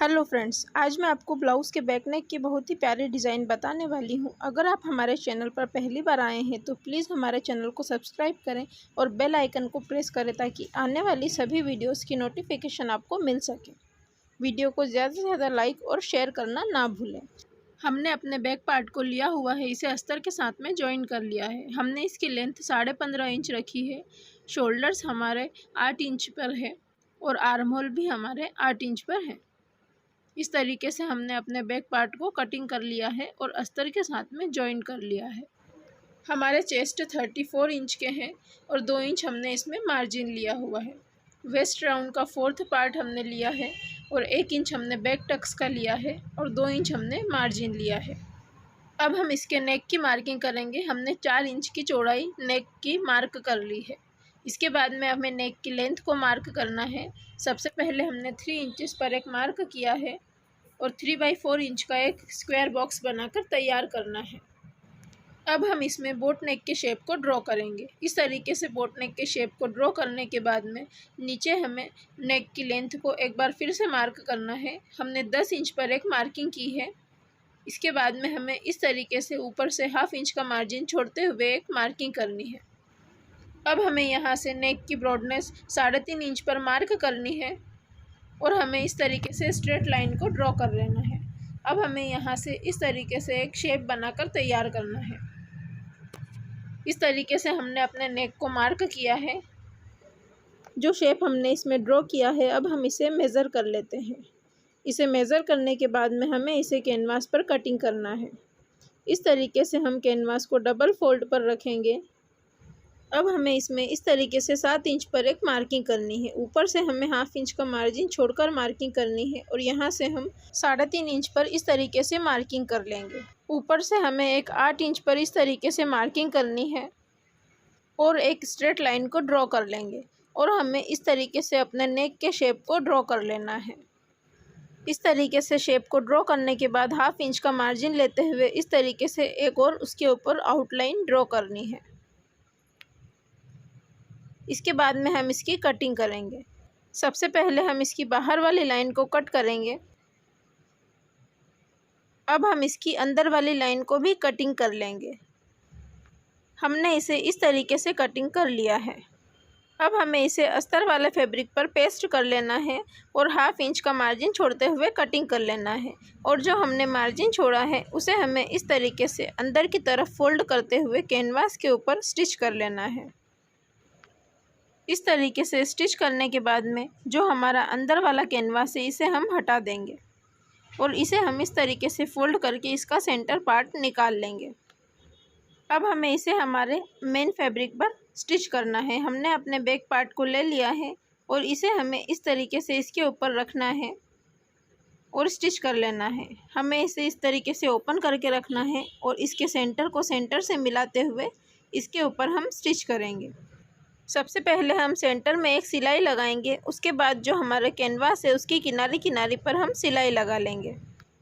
Hello friends, आज मैं आपको ब्लाउज़ के बैक नेक की बहुत ही प्यारी डिज़ाइन बताने वाली हूँ। अगर आप हमारे चैनल पर पहली बार आए हैं तो प्लीज़ हमारे चैनल को सब्सक्राइब करें और बेल आइकन को प्रेस करें ताकि आने वाली सभी वीडियोस की नोटिफिकेशन आपको मिल सके। वीडियो को ज़्यादा से ज़्यादा लाइक और शेयर करना ना भूलें। हमने अपने बैक पार्ट को लिया हुआ है, इसे अस्तर के साथ में जॉइन कर लिया है। हमने इसकी लेंथ 15.5 इंच रखी है। शोल्डर्स हमारे 8 इंच पर है और आर्म होल भी हमारे 8 इंच पर है। इस तरीके से हमने अपने बैक पार्ट को कटिंग कर लिया है और अस्तर के साथ में जॉइन कर लिया है। हमारे चेस्ट 34 इंच के हैं और 2 इंच हमने इसमें मार्जिन लिया हुआ है। वेस्ट राउंड का 4th पार्ट हमने लिया है और 1 इंच हमने बैक टक्स का लिया है और 2 इंच हमने मार्जिन लिया है। अब हम इसके नेक की मार्किंग करेंगे। हमने 4 इंच की चौड़ाई नेक की मार्क कर ली है। इसके बाद में हमें नेक की लेंथ को मार्क करना है। सबसे पहले हमने 3 इंचेस पर एक मार्क किया है और 3/4 इंच का एक स्क्वायर बॉक्स बनाकर तैयार करना है। अब हम इसमें बोट नेक के शेप को ड्रॉ करेंगे। इस तरीके से बोट नेक के शेप को ड्रॉ करने के बाद में नीचे हमें नेक की लेंथ को एक बार फिर से मार्क करना है। हमने 10 इंच पर एक मार्किंग की है। इसके बाद में हमें इस तरीके से ऊपर से 1/2 इंच का मार्जिन छोड़ते हुए एक मार्किंग करनी है। अब हमें यहाँ से नेक की ब्रॉडनेस 3.5 इंच पर मार्क करनी है और हमें इस तरीके से स्ट्रेट लाइन को ड्रॉ कर लेना है। अब हमें यहाँ से इस तरीके से एक शेप बनाकर तैयार करना है। इस तरीके से हमने अपने नेक को मार्क किया है। जो शेप हमने इसमें ड्रॉ किया है, अब हम इसे मेज़र कर लेते हैं। इसे मेज़र करने के बाद में हमें इसे कैनवास पर कटिंग करना है। इस तरीके से हम कैनवास को डबल फोल्ड पर रखेंगे। अब हमें इसमें इस तरीके से 7 इंच पर एक मार्किंग करनी है। ऊपर से हमें 1/2 इंच का मार्जिन छोड़कर मार्किंग करनी है और यहाँ से हम 3.5 इंच पर इस तरीके से मार्किंग कर लेंगे। ऊपर से हमें एक 8 इंच पर इस तरीके से मार्किंग करनी है और एक स्ट्रेट लाइन को ड्रॉ कर लेंगे और हमें इस तरीके से अपने नेक के शेप को ड्रॉ कर लेना है। इस तरीके से शेप को ड्रॉ करने के बाद 1/2 इंच का मार्जिन लेते हुए इस तरीके से एक और उसके ऊपर आउटलाइन ड्रॉ करनी है। इसके बाद में हम इसकी कटिंग करेंगे। सबसे पहले हम इसकी बाहर वाली लाइन को कट करेंगे। अब हम इसकी अंदर वाली लाइन को भी कटिंग कर लेंगे। हमने इसे इस तरीके से कटिंग कर लिया है। अब हमें इसे अस्तर वाले फैब्रिक पर पेस्ट कर लेना है और 1/2 इंच का मार्जिन छोड़ते हुए कटिंग कर लेना है और जो हमने मार्जिन छोड़ा है उसे हमें इस तरीके से अंदर की तरफ फोल्ड करते हुए कैनवास के ऊपर स्टिच कर लेना है। इस तरीके से स्टिच करने के बाद में जो हमारा अंदर वाला कैनवास है इसे हम हटा देंगे और इसे हम इस तरीके से फोल्ड करके इसका सेंटर पार्ट निकाल लेंगे। अब हमें इसे हमारे मेन फैब्रिक पर स्टिच करना है। हमने अपने बैक पार्ट को ले लिया है और इसे हमें इस तरीके से इसके ऊपर रखना है और स्टिच कर लेना है। हमें इसे इस तरीके से ओपन करके रखना है और इसके सेंटर को सेंटर से मिलाते हुए इसके ऊपर हम स्टिच करेंगे। सबसे पहले हम सेंटर में एक सिलाई लगाएंगे। उसके बाद जो हमारा कैनवास है उसकी किनारे किनारे पर हम सिलाई लगा लेंगे।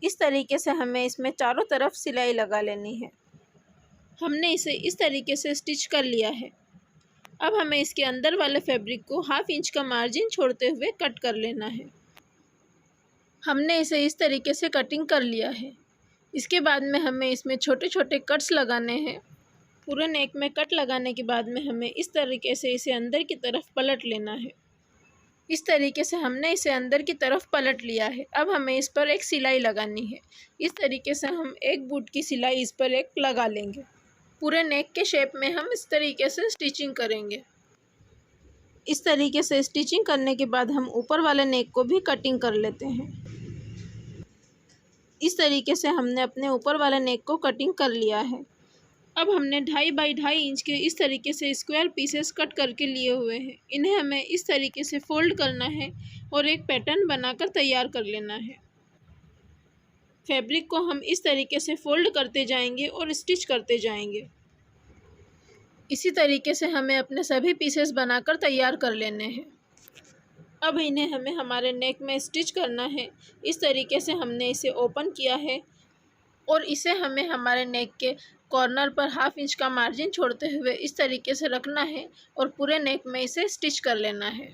इस तरीके से हमें इसमें चारों तरफ सिलाई लगा लेनी है। हमने इसे इस तरीके से स्टिच कर लिया है। अब हमें इसके अंदर वाले फैब्रिक को 1/2 इंच का मार्जिन छोड़ते हुए कट कर लेना है। हमने इसे इस तरीके से कटिंग कर लिया है। इसके बाद में हमें इसमें छोटे छोटे कट्स लगाने हैं। पूरे नेक में कट लगाने के बाद में हमें इस तरीके से इसे अंदर की तरफ पलट लेना है। इस तरीके से हमने इसे अंदर की तरफ पलट लिया है। अब हमें इस पर एक सिलाई लगानी है। इस तरीके से हम एक बूट की सिलाई इस पर एक लगा लेंगे। पूरे नेक के शेप में हम इस तरीके से स्टिचिंग करेंगे। इस तरीके से स्टिचिंग करने के बाद हम ऊपर वाले नेक को भी कटिंग कर लेते हैं। इस तरीके से हमने अपने ऊपर वाले नेक को कटिंग कर लिया है। अब हमने 2.5 बाई 2.5 इंच के इस तरीके से स्क्वायर पीसेस कट करके लिए हुए हैं। इन्हें हमें इस तरीके से फोल्ड करना है और एक पैटर्न बनाकर तैयार कर लेना है। फैब्रिक को हम इस तरीके से फोल्ड करते जाएंगे और स्टिच करते जाएंगे। इसी तरीके से हमें अपने सभी पीसेस बनाकर तैयार कर लेने हैं। अब इन्हें हमें हमारे नेक में स्टिच करना है। इस तरीके से हमने इसे ओपन किया है और इसे हमें हमारे नेक के कॉर्नर पर 1/2 इंच का मार्जिन छोड़ते हुए इस तरीके से रखना है और पूरे नेक में इसे स्टिच कर लेना है।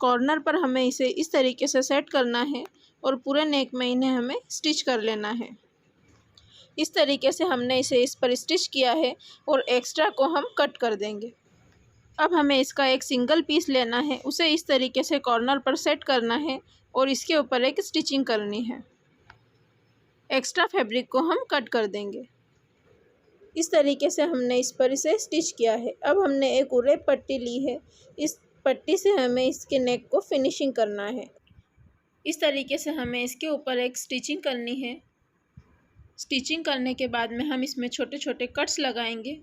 कॉर्नर पर हमें इसे इस तरीके से सेट करना है और पूरे नेक में इन्हें हमें स्टिच कर लेना है। इस तरीके से हमने इसे इस पर स्टिच किया है और एक्स्ट्रा को हम कट कर देंगे। अब हमें इसका एक सिंगल पीस लेना है, उसे इस तरीके से कॉर्नर पर सेट करना है और इसके ऊपर एक स्टिचिंग करनी है। एक्स्ट्रा फैब्रिक को हम कट कर देंगे। इस तरीके से हमने इस पर इसे स्टिच किया है। अब हमने एक उरे पट्टी ली है, इस पट्टी से हमें इसके नेक को फिनिशिंग करना है। इस तरीके से हमें इसके ऊपर एक स्टिचिंग करनी है। स्टिचिंग करने के बाद में हम इसमें छोटे छोटे कट्स लगाएंगे।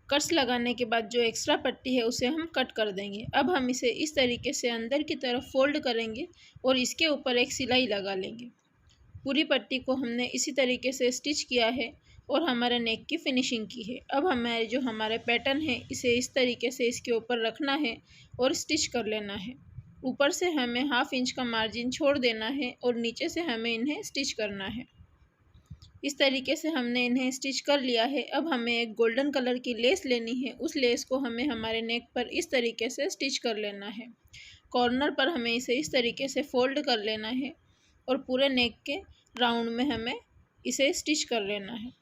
कट्स लगाने के बाद जो एक्स्ट्रा पट्टी है उसे हम कट कर देंगे। अब हम इसे इस तरीके से अंदर की तरफ फोल्ड करेंगे और इसके ऊपर एक सिलाई लगा लेंगे। पूरी पट्टी को हमने इसी तरीके से स्टिच किया है और हमारे नेक की फिनिशिंग की है। अब हमारे जो हमारे पैटर्न है इसे इस तरीके से इसके ऊपर रखना है और स्टिच कर लेना है। ऊपर से हमें 1/2 इंच का मार्जिन छोड़ देना है और नीचे से हमें इन्हें स्टिच करना है। इस तरीके से हमने इन्हें स्टिच कर लिया है। अब हमें एक गोल्डन कलर की लेस लेनी है। उस लेस को हमें हमारे नेक पर इस तरीके से स्टिच कर लेना है। कॉर्नर पर हमें इसे इस तरीके से फोल्ड कर लेना है और पूरे नेक के राउंड में हमें इसे स्टिच कर लेना है।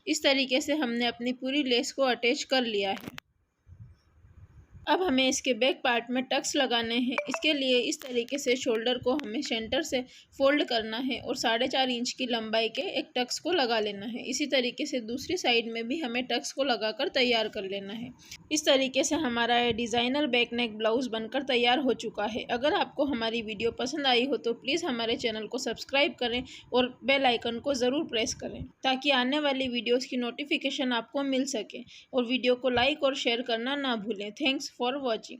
इस तरीके से हमने अपनी पूरी लेस को अटैच कर लिया है। अब हमें इसके बैक पार्ट में टक्स लगाने हैं। इसके लिए इस तरीके से शोल्डर को हमें सेंटर से फोल्ड करना है और 4.5 इंच की लंबाई के एक टक्स को लगा लेना है। इसी तरीके से दूसरी साइड में भी हमें टक्स को लगाकर तैयार कर लेना है। इस तरीके से हमारा ये डिज़ाइनर बैक नेक ब्लाउज़ बनकर तैयार हो चुका है। अगर आपको हमारी वीडियो पसंद आई हो तो प्लीज़ हमारे चैनल को सब्सक्राइब करें और बेल आइकन को ज़रूर प्रेस करें ताकि आने वाली वीडियोज़ की नोटिफिकेशन आपको मिल सके। और वीडियो को लाइक और शेयर करना ना भूलें। Thanks for watching.